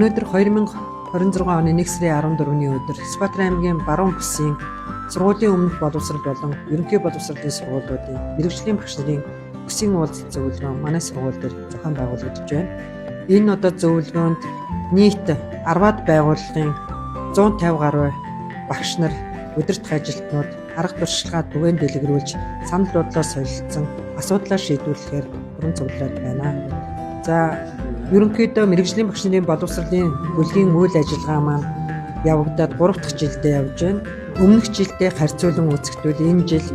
Өнөөдөр 2026 оны 1 сарын 14-ний өдөр Сүхбаатар аймгийн Баруун бүсийн сургуулийн өмнөх боловсрол болон ерөнхий боловсролын сургуулиудын мэргэжлийн багш нарын бүсийн уулзалт зөвлөгөө манай сургууль дээр зохион байгуулагдаж байна. Энэ одоо зөвлөгөөнд нийт 10-аад байгууллагын 150 гаруй багш нар, удирдах ажилтнууд арга туршлагаа түгээн дэлгэрүүлж санал бодлоо солилцсон асуудлаа шийдвэрлэхээр бүрэн цуглаад байна. За ерөнхийдөө мэргэжлийн багш нарын боловсролын бүлгийн үйл ажиллагаа маань явагдаад 3 дахь жилдээ явж байна. Өмнөх жилдээ харьцуулан үзэхдээ энэ жил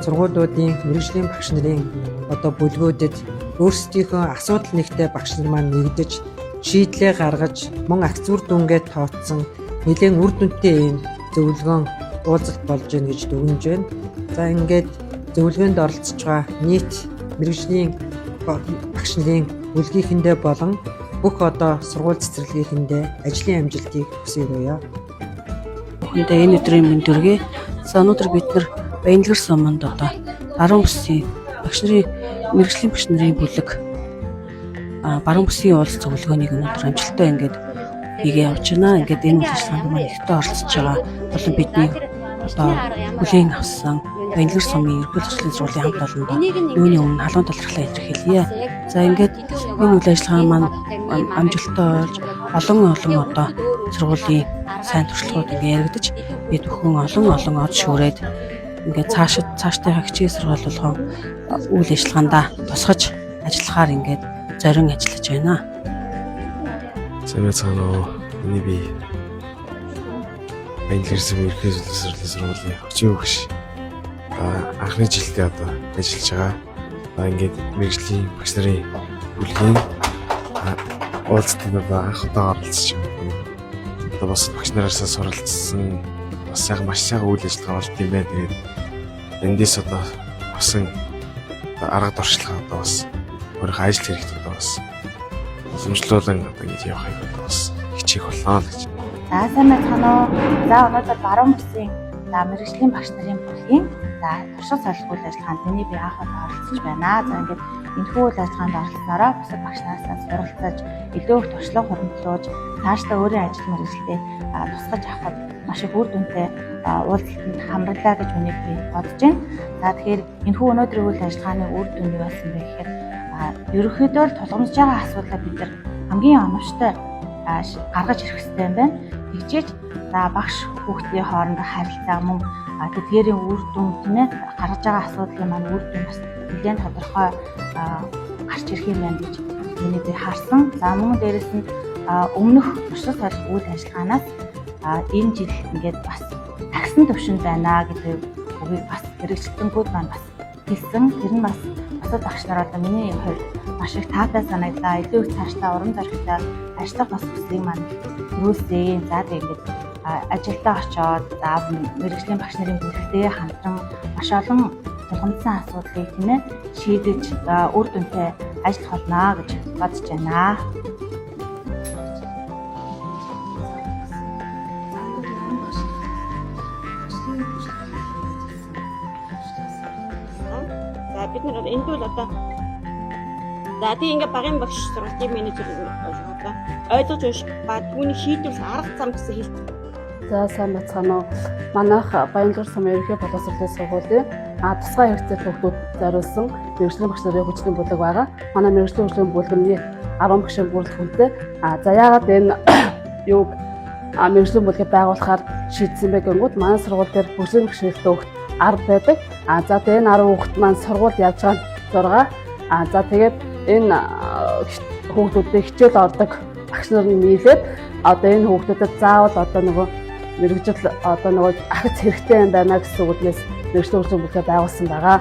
сургуулиудын мэргэжлийн багш нарын одоо бүлгүүдэд өөрсдийнхөө асуудал нэгтэй багш нар маань нэгдэж шийдлээ гаргаж мөн агц үр дүнгээ тооцсон нэлээд үр дүнтэй ийм зөвлөгөөн уулзалт болж байна гэж дүгнэж байна. За ингээд зөвлөгөөнд оролцож байгаа нийт мэргэжлийн багш нарын бүлгийнхэндээ болон бүх одоо сургууль цэцэрлэгийнхэндээ ажлын амжилтыг хүсье. Хүндээ энэ өдрийн мэнд төргий. За өнөөдөр бид нар Баянлагэр суманд одоо Баруун бүсийн багш нарын мэргэжлийн багш нарын бүлэг Баруун бүсийн уулзалт зөвлөгөөнийг өнөөдөр амжилттай ингээд хийгээ явж байна. Ингээд энэ үйл ажиллагаанд маань ихтэй оролцож байгаа болон бидний одоо бүлээн авсан Баянлагэр сумын ерөнхий зуршлын сургуулийн хамт олонд юуны өмнө халуун талархлаа илэрхийлье. За ингээд энэ үйл ажиллагаа маань амжилттай болж олон одоо сургуулийн сайн туршлагууд ингээд яригдаж бид бүхэн олон од шүүрээд ингээд цаашдаа хичээл сургаал болгон үйл ажиллагаандаа тусгаж ажиллахаар ингээд зорин ажиллаж байна. Цэцэнэ миний би Баянлагэр сумын ерөнхий зуршлын сургуулийн хүчин багш анхны жилдээ одоо ажиллаж байгаа. Ингээд мэргэжлийн багш нарын бүлгийн уулзалтанд анх удаа оролцож байна. Одоо бас багш нараасаа суралцсан бас маш сайхан үйл ажиллагаа болт юм байна. Тэгээд эндээс одоо басан арга туршлага одоо бас өөрийнхөө ажил хэрэгт одоо бас зөвшөөрлөн одоо ингэж явахыг одоо бас хичээх болоо гэж. За сайн байна уу? За өнөөдөр Баруун бүсийн мэргэжлийн багш нарын бүлгийн туршилт солих үйл ажиллагаанд миний би анх удаа оролцож байна. За ингээд энэхүү үйл ажиллагаанд оролцсоноор бусад багш нараасаа суралцаж, илүү их туршлага хуримтлуулж, цаашдаа өөрийн ажил мэргэжилдээ тусгаж авахд маш их үр дүнтэй уулзалтанд хамраглаа гэж миний би бодож байна. За тэгэхээр энэхүү өнөөдрийн үйл ажиллагааны үр дүн юу байсан бэ гэхээр ерөнхийдөө тулгамдж байгаа асуудлаа бид нар хамгийн оновчтой гаргаж ирэх хэрэгтэй юм байна. Тэгжээж багш хүүхдийн хоорондох харилцаа мөн тэдгээрийн үр дүн тийм ээ гаргаж байгаа асуудлын маань үр дүн бас нэгэн тодорхой гарч ирэх юм байна гэж миний би харсан. За мөн дээрэс нь өмнөх туршилт солих үйл ажиллагаанаас энэ жил ингээд бас тагсан төвшөнд байна гэдэг үгийг бас хэрэгжилтэнгүүд маань бас хэлсэн. Тэр нь бас бусад багш нар одоо миний хувьд маш их таатай санагдаа. Илүү их цаашдаа урам зоригтой ажиллах бас хүслийг маань төрүүлсэн. За тэгээд ажилдаа очоод мэргэжлийн багш нарын бүлэгтэйгээ хамтран маш олон тулгамдсан асуудлыг тийм ээ шийдэж үр дүнтэй ажиллах болно гэж бодож байна. За бид нар энд бол одоо за тийм ингээ багийн багш сургуулийн менежер одоо ойлгож унших ба түүний шийдвэрлэх арга зам гэсэн хэлт. За сайн бацгаана уу. Манайх Баянлагэр сумын ерөнхий боловсролын сургуулийн тусгай хэрэгцээ хүүхдүүд зориулсан мэргэжлийн багш нарын хүчний бүлэг байгаа. Манай мэргэжлийн хүчний бүлэгний 10 багшийн бүрэлдэхүүнтэй. За яагаад энэ юуг мэргэжлийн бүлгээ байгуулахаар шийдсэн бэ гэнгүүт манай сургууль дээр бүсийн бэрхшээлтэй хүүхд 10 байдаг. За тэгээ энэ 10 хүүхд маань сургууль явж байгаа 6. За тэгээд энэ хүүхдүүдтэй хичээл ордог багш нар нийлээд одоо энэ хүүхдүүдэд заавал одоо нөгөө мэрэгжил одоо нөгөө ахиц хэрэгтэй юм байна гэсэн үгнээс мэрэгжлийн хөгжлийн бүлгээ байгуулсан байгаа.